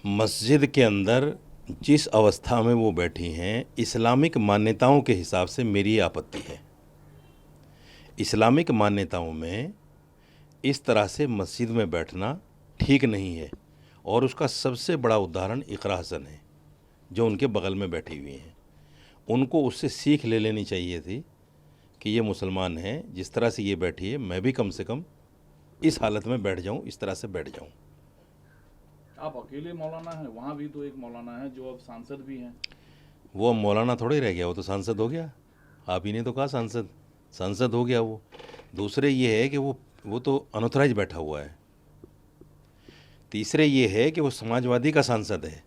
मस्जिद के अंदर जिस अवस्था में वो बैठी हैं, इस्लामिक मान्यताओं के हिसाब से मेरी आपत्ति है। इस्लामिक मान्यताओं में इस तरह से मस्जिद में बैठना ठीक नहीं है, और उसका सबसे बड़ा उदाहरण इकरा हसन है, जो उनके बगल में बैठी हुई हैं। उनको उससे सीख ले लेनी चाहिए थी कि ये मुसलमान हैं, जिस तरह से ये बैठी है मैं भी कम से कम इस हालत में बैठ जाऊं, इस तरह से बैठ जाऊं। आप अकेले मौलाना हैं, वहाँ भी तो एक मौलाना है जो अब सांसद भी हैं। वो अब मौलाना थोड़े रह गया, वो तो सांसद हो गया। आप ही ने तो कहा सांसद, सांसद हो गया वो। दूसरे ये है कि वो तो अनऑथराइज बैठा हुआ है। तीसरे ये है कि वो समाजवादी का सांसद है।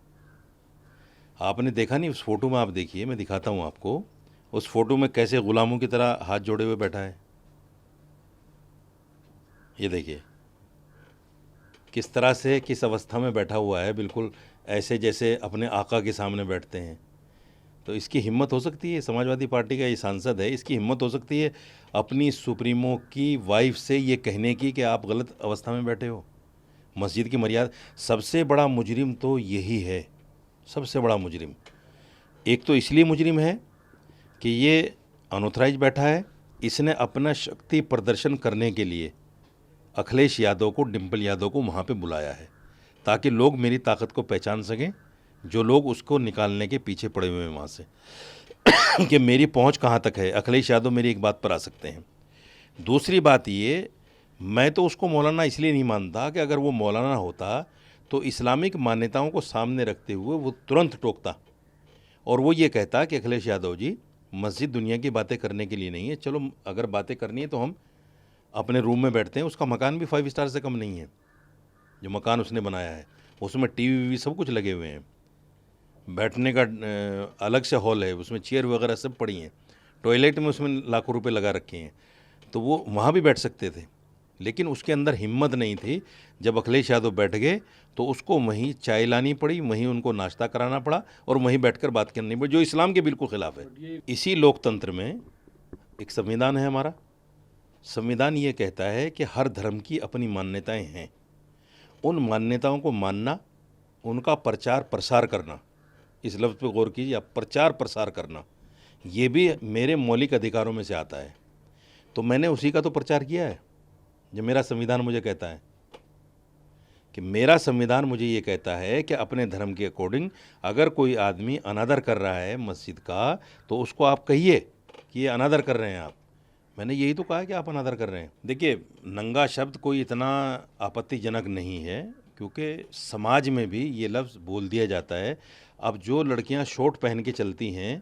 आपने देखा नहीं, उस फोटो में आप देखिए, मैं दिखाता हूँ आपको। उस फोटो में कैसे गुलामों की तरह हाथ जोड़े हुए बैठा है, ये देखिए किस तरह से, किस अवस्था में बैठा हुआ है, बिल्कुल ऐसे जैसे अपने आका के सामने बैठते हैं। तो इसकी हिम्मत हो सकती है, समाजवादी पार्टी का ये सांसद है, इसकी हिम्मत हो सकती है अपनी सुप्रीमो की वाइफ से ये कहने की कि आप गलत अवस्था में बैठे हो। मस्जिद की मर्यादा, सबसे बड़ा मुजरिम तो यही है, सबसे बड़ा मुजरिम। एक तो इसलिए मुजरिम है कि ये अनऑथराइज बैठा है, इसने अपना शक्ति प्रदर्शन करने के लिए अखिलेश यादव को, डिम्पल यादव को वहाँ पे बुलाया है, ताकि लोग मेरी ताकत को पहचान सकें, जो लोग उसको निकालने के पीछे पड़े हुए हैं वहाँ से कि मेरी पहुँच कहाँ तक है। अखिलेश यादव मेरी एक बात पर आ सकते हैं। दूसरी बात ये, मैं तो उसको मौलाना इसलिए नहीं मानता कि अगर वो मौलाना होता तो इस्लामिक मान्यताओं को सामने रखते हुए वो तुरंत टोकता, और वो ये कहता कि अखिलेश यादव जी, मस्जिद दुनिया की बातें करने के लिए नहीं है, चलो अगर बातें करनी है तो हम अपने रूम में बैठते हैं। उसका मकान भी 5 स्टार से कम नहीं है, जो मकान उसने बनाया है उसमें टीवी वीवी सब कुछ लगे हुए हैं, बैठने का अलग से हॉल है, उसमें चेयर वगैरह सब पड़ी हैं, टॉयलेट में उसमें लाखों रुपए लगा रखे हैं, तो वो वहाँ भी बैठ सकते थे। लेकिन उसके अंदर हिम्मत नहीं थी। जब अखिलेश यादव बैठ गए तो उसको वहीं चाय लानी पड़ी, वहीं उनको नाश्ता कराना पड़ा, और वहीं बैठकर बात करनी पड़ी, जो इस्लाम के बिल्कुल खिलाफ है। इसी लोकतंत्र में एक संविधान है हमारा। संविधान ये कहता है कि हर धर्म की अपनी मान्यताएं हैं, उन मान्यताओं को मानना, उनका प्रचार प्रसार करना, इस लफ्ज़ पे गौर कीजिए आप, प्रचार प्रसार करना, ये भी मेरे मौलिक अधिकारों में से आता है। तो मैंने उसी का तो प्रचार किया है, जो मेरा संविधान मुझे कहता है। कि मेरा संविधान मुझे ये कहता है कि अपने धर्म के अकॉर्डिंग अगर कोई आदमी अनादर कर रहा है मस्जिद का, तो उसको आप कहिए कि ये अनादर कर रहे हैं आप। मैंने यही तो कहा कि आप अनादर कर रहे हैं। देखिए, नंगा शब्द कोई इतना आपत्तिजनक नहीं है, क्योंकि समाज में भी ये लफ्ज़ बोल दिया जाता है। अब जो लड़कियां शॉर्ट पहन के चलती हैं,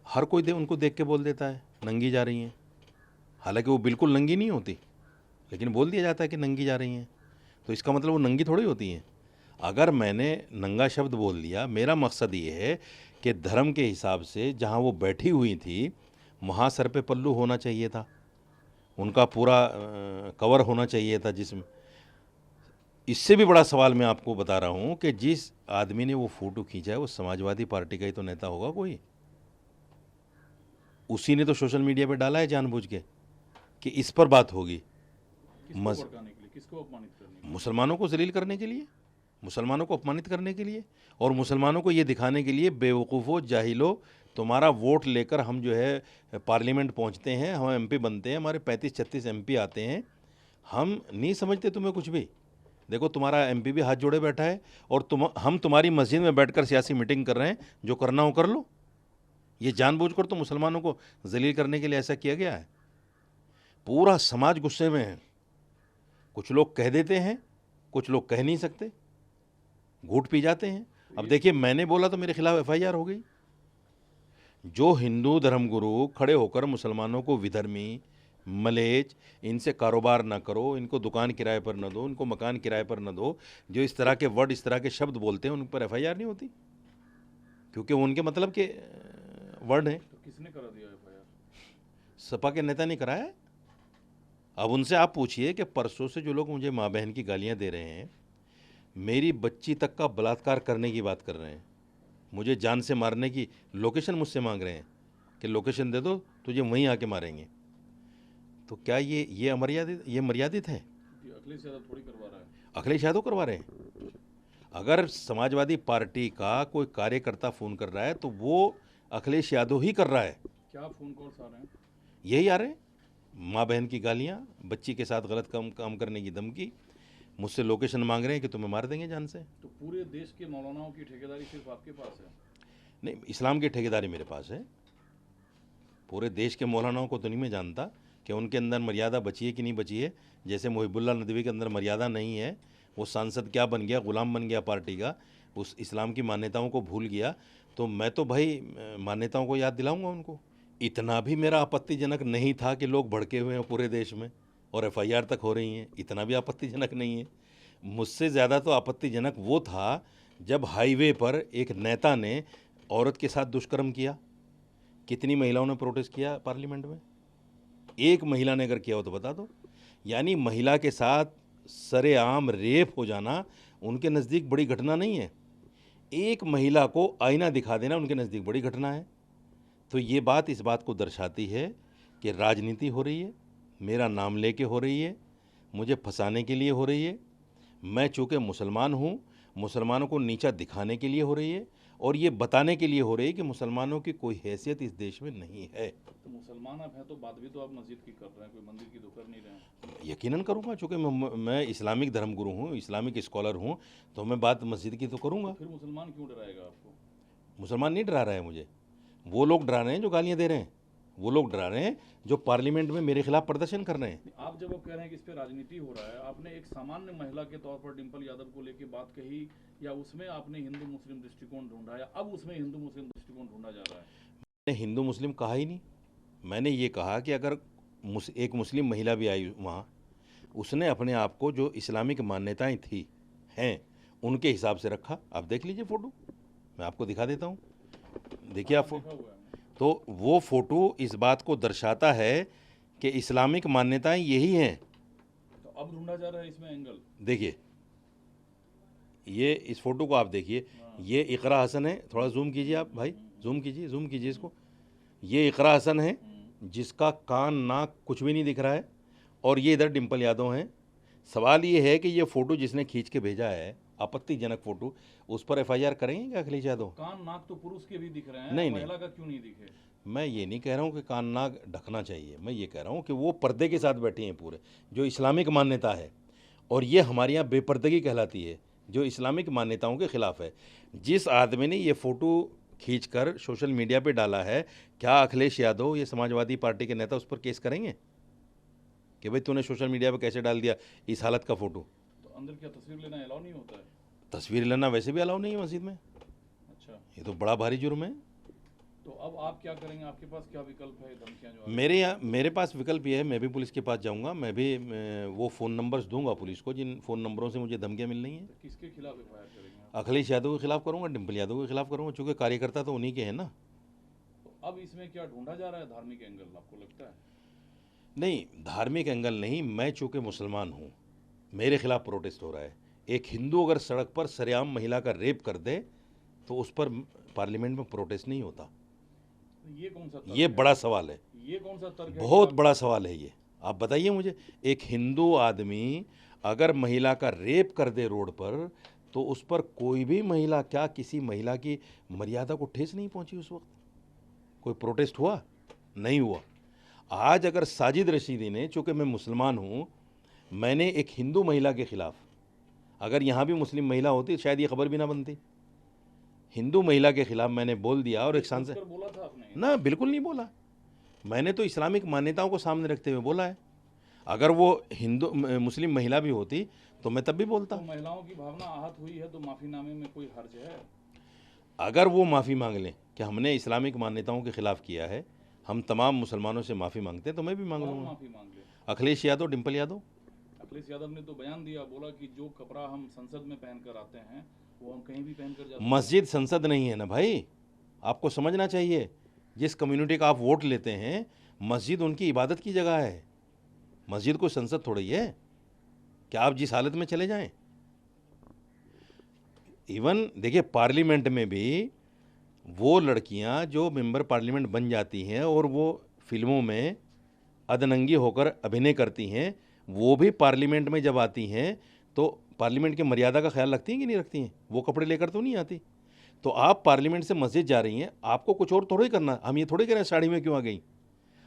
हर कोई उनको देख के बोल देता है नंगी जा रही हैं, हालांकि वो बिल्कुल नंगी नहीं होती, लेकिन बोल दिया जाता है कि नंगी जा रही हैं। तो इसका मतलब वो नंगी थोड़ी होती हैं। अगर मैंने नंगा शब्द बोल दिया, मेरा मकसद ये है कि धर्म के हिसाब से जहाँ वो बैठी हुई थी वहाँ सर पे पल्लू होना चाहिए था, उनका पूरा कवर होना चाहिए था जिसमें। इससे भी बड़ा सवाल मैं आपको बता रहा हूँ कि जिस आदमी ने वो फ़ोटो खींचा है वो समाजवादी पार्टी का ही तो नेता होगा कोई। उसी ने तो सोशल मीडिया पे डाला है जानबूझ के कि इस पर बात होगी। किसको भड़काने के लिए, किसको अपमानित करने के लिए? मुसलमानों को जलील करने के लिए, मुसलमानों को अपमानित करने के लिए, और मुसलमानों को ये दिखाने के लिए, बेवकूफ़ो जाहिलो, तुम्हारा वोट लेकर हम जो है पार्लियामेंट पहुंचते हैं, हम एमपी बनते हैं, हमारे 35-36 एमपी आते हैं, हम नहीं समझते तुम्हें कुछ भी। देखो तुम्हारा एमपी भी हाथ जोड़े बैठा है, और हम तुम्हारी मस्जिद में बैठकर सियासी मीटिंग कर रहे हैं, जो करना हो कर लो। ये जानबूझकर तो मुसलमानों को जलील करने के लिए ऐसा किया गया है। पूरा समाज गुस्से में है। कुछ लोग कह देते हैं, कुछ लोग कह नहीं सकते, घूट पी जाते हैं। अब देखिए, मैंने बोला तो मेरे खिलाफ एफआईआर हो गई। जो हिंदू धर्मगुरु खड़े होकर मुसलमानों को विधर्मी, मलेच, इनसे कारोबार ना करो, इनको दुकान किराए पर न दो, इनको मकान किराए पर न दो, जो इस तरह के वर्ड, इस तरह के शब्द बोलते हैं, उन पर एफआईआर नहीं होती, क्योंकि वो उनके मतलब के वर्ड हैं। तो किसने करा दिया एफआईआर? सपा के नेता नहीं कराया। अब उनसे आप पूछिए कि परसों से जो लोग मुझे माँ बहन की गालियाँ दे रहे हैं, मेरी बच्ची तक का बलात्कार करने की बात कर रहे हैं, मुझे जान से मारने की लोकेशन मुझसे मांग रहे हैं कि लोकेशन दे दो, तुझे वहीं आके मारेंगे, तो क्या ये अमर्यादित, ये मर्यादित है? अखिलेश यादव थोड़ी करवा रहा है। अखिलेश यादव करवा रहे हैं। अगर समाजवादी पार्टी का कोई कार्यकर्ता फ़ोन कर रहा है तो वो अखिलेश यादव ही कर रहा है। क्या फोन कॉल्स आ रहे हैं? यही आ रहे हैं, माँ बहन की गालियाँ, बच्ची के साथ गलत काम करने की धमकी, मुझसे लोकेशन मांग रहे हैं कि तुम्हें मार देंगे जान से। तो पूरे देश के मौलानाओं की ठेकेदारी सिर्फ आपके पास है? नहीं, इस्लाम की ठेकेदारी मेरे पास है। पूरे देश के मौलानाओं को तो नहीं मैं जानता कि उनके अंदर मर्यादा बची है कि नहीं बची है। जैसे मुहिबुल्लाह नदवी के अंदर मर्यादा नहीं है, वो सांसद क्या बन गया, गुलाम बन गया पार्टी का, उस इस्लाम की मान्यताओं को भूल गया। तो मैं तो भाई मान्यताओं को याद दिलाऊंगा उनको। इतना भी मेरा आपत्तिजनक नहीं था कि लोग भड़के हुए हैं पूरे देश में और एफआईआर तक हो रही हैं, इतना भी आपत्तिजनक नहीं है। मुझसे ज़्यादा तो आपत्तिजनक वो था जब हाईवे पर एक नेता ने औरत के साथ दुष्कर्म किया। कितनी महिलाओं ने प्रोटेस्ट किया पार्लियामेंट में? एक महिला ने अगर किया हो तो बता दो। यानी महिला के साथ सरेआम रेप हो जाना उनके नज़दीक बड़ी घटना नहीं है। एक महिला को आईना दिखा देना उनके नज़दीक बड़ी घटना है। तो ये बात इस बात को दर्शाती है कि राजनीति हो रही है, मेरा नाम लेके हो रही है, मुझे फंसाने के लिए हो रही है। मैं चूँकि मुसलमान हूँ, मुसलमानों को नीचा दिखाने के लिए हो रही है और ये बताने के लिए हो रही है कि मुसलमानों की कोई हैसियत इस देश में नहीं है। तो मुसलमान आप हैं तो बात भी तो आप मस्जिद की कर रहे हैं, कोई मंदिर की तो कर नहीं रहे हैं। यकीनन करूँगा, चूँकि मैं इस्लामिक धर्मगुरु हूँ, इस्लामिक स्कॉलर हूँ, तो मैं बात मस्जिद की तो करूँगा। फिर मुसलमान क्यों डराएगा आपको? मुसलमान नहीं डरा रहा है मुझे, वो लोग डरा रहे हैं जो गालियाँ दे रहे हैं, वो लोग डरा रहे हैं जो पार्लियामेंट में मेरे खिलाफ प्रदर्शन कर रहे हैं। आप जब आप कह रहे हैं कि इस पे राजनीति हो रहा है, आपने एक सामान्य महिला के तौर पर डिंपल यादव को लेके बात कही, या उसमें आपने हिंदू मुस्लिम दृष्टिकोण ढूंढा, या अब उसमें हिंदू मुस्लिम दृष्टिकोण ढूंढा जा रहा है? मैंने हिंदू मुस्लिम कहा ही नहीं। मैंने ये कहा कि अगर एक मुस्लिम महिला भी आई वहाँ, उसने अपने आप को जो इस्लामिक मान्यताएं थी हैं उनके हिसाब से रखा। आप देख लीजिए फ़ोटो, मैं आपको दिखा देता हूँ, देखिए आप। देखा हुआ है। तो वो फ़ोटो इस बात को दर्शाता है कि इस्लामिक मान्यताएं यही हैं। तो अब ढूंढा जा रहा है इसमें एंगल। देखिए, ये इस फोटो को आप देखिए, ये इकरा हसन है। थोड़ा जूम कीजिए आप भाई, जूम कीजिए इसको। ये इकरा हसन है जिसका कान नाक कुछ भी नहीं दिख रहा है, और ये इधर डिंपल यादव हैं। सवाल ये है कि ये फ़ोटो जिसने खींच के भेजा है, आपत्तिजनक फ़ोटो, उस पर एफआईआर करेंगे क्या अखिलेश यादव? कान नाक तो पुरुष के भी दिख रहे हैं, नहीं, महिला का क्यों नहीं दिखे? मैं ये नहीं कह रहा हूँ कि कान नाक ढकना चाहिए, मैं ये कह रहा हूँ कि वो पर्दे के साथ बैठी हैं पूरे, जो इस्लामिक मान्यता है, और ये हमारे यहाँ बेपर्दगी कहलाती है, जो इस्लामिक मान्यताओं के ख़िलाफ़ है। जिस आदमी ने ये फ़ोटो खींचकर सोशल मीडिया पे डाला है, क्या अखिलेश यादव, ये समाजवादी पार्टी के नेता, उस पर केस करेंगे कि भाई तूने सोशल मीडिया पे कैसे डाल दिया इस हालत का फ़ोटो? तो अंदर क्या तस्वीर लेना अलाउ नहीं होता है? तस्वीर लेना वैसे भी अलाउ नहीं है मस्जिद में। अच्छा, ये तो बड़ा भारी जुर्म है। तो अब आप क्या करेंगे? आपके पास क्या विकल्प है? धमकियां जो मेरे पास विकल्प ये है, मैं भी पुलिस के पास जाऊंगा। मैं भी वो फ़ोन नंबर्स दूंगा पुलिस को जिन फ़ोन नंबरों से मुझे धमकियां मिल रही हैं। तो किसके खिलाफ एफआईआर करेंगे आप? अखिलेश यादव के खिलाफ करूंगा, डिंपल यादव के खिलाफ करूंगा, चूँकि कार्यकर्ता तो उन्हीं के हैं ना। तो अब इसमें क्या ढूंढा जा रहा है? धार्मिक एंगल आपको लगता है? नहीं, धार्मिक एंगल नहीं। मैं चूँकि मुसलमान हूँ, मेरे खिलाफ प्रोटेस्ट हो रहा है। एक हिंदू अगर सड़क पर सरेआम महिला का रेप कर दे तो उस पर पार्लियामेंट में प्रोटेस्ट नहीं होता। तो ये कौन सा तर्क ये है? बड़ा सवाल है, ये कौन सा तर्क है? बहुत बड़ा सवाल है ये। आप बताइए मुझे, एक हिंदू आदमी अगर महिला का रेप कर दे रोड पर, तो उस पर कोई भी महिला, क्या किसी महिला की मर्यादा को ठेस नहीं पहुंची? उस वक्त कोई प्रोटेस्ट हुआ? नहीं हुआ। आज अगर साजिद रशीदी ने, चूँकि मैं मुसलमान हूँ, मैंने एक हिंदू महिला के ख़िलाफ़, अगर यहाँ भी मुस्लिम महिला होती शायद ये खबर भी ना बनती। हिंदू महिला के ख़िलाफ़ मैंने बोल दिया, और एक सांसद बोला था आपने? ना, बिल्कुल नहीं बोला। मैंने तो इस्लामिक मान्यताओं को सामने रखते हुए बोला है। अगर वो हिंदू मुस्लिम महिला भी होती तो मैं तब भी बोलता। तो महिलाओं की भावना आहत हुई है तो माफीनामे में कोई हर्ज है? अगर वो माफ़ी मांग लें कि हमने इस्लामिक मान्यताओं के ख़िलाफ़ किया है, हम तमाम मुसलमानों से माफ़ी मांगते हैं, तो मैं भी मांग कौन लूँगा। माफी मांग ले? अखिलेश यादव, डिंपल यादव। अखिलेश यादव ने तो बयान दिया, बोला कि जो कपड़ा हम संसद में पहन कर आते हैं वो हम कहीं भी पहन कर जाते हैं। मस्जिद संसद नहीं है ना भाई, आपको समझना चाहिए। जिस कम्युनिटी का आप वोट लेते हैं, मस्जिद उनकी इबादत की जगह है, मस्जिद कोई संसद थोड़ी है कि आप जिस हालत में चले जाएं। इवन देखिए, पार्लियामेंट में भी वो लड़कियां जो मेंबर पार्लियामेंट बन जाती हैं और वो फिल्मों में अधनंगी होकर अभिनय करती हैं, वो भी पार्लियामेंट में जब आती हैं तो पार्लियामेंट की मर्यादा का ख्याल रखती हैं कि नहीं रखती हैं? वो कपड़े लेकर तो नहीं आती। तो आप पार्लियामेंट से मस्जिद जा रही हैं, आपको कुछ और थोड़ा ही करना, हम ये थोड़ी कह रहे हैं साड़ी में क्यों आ गई।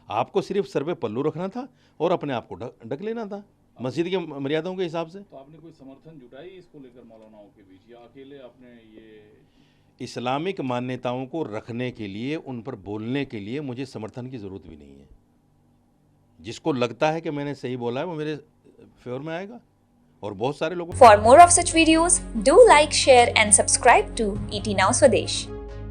आपको सिर्फ सर पे पल्लू रखना था और अपने आप को ढक लेना था मस्जिद की मर्यादाओं के हिसाब से। तो आपने कोई समर्थन जुटाई इसको लेकर मौलानाओं के बीच, या अकेले आपने ये? इस्लामिक मान्यताओं को रखने के लिए, उन पर बोलने के लिए मुझे समर्थन की ज़रूरत भी नहीं है। जिसको लगता है कि मैंने सही बोला है वो मेरे फेवर में आएगा, और बहुत सारे लोगों। For more of such videos, do like, share and subscribe to ET Now Swadesh.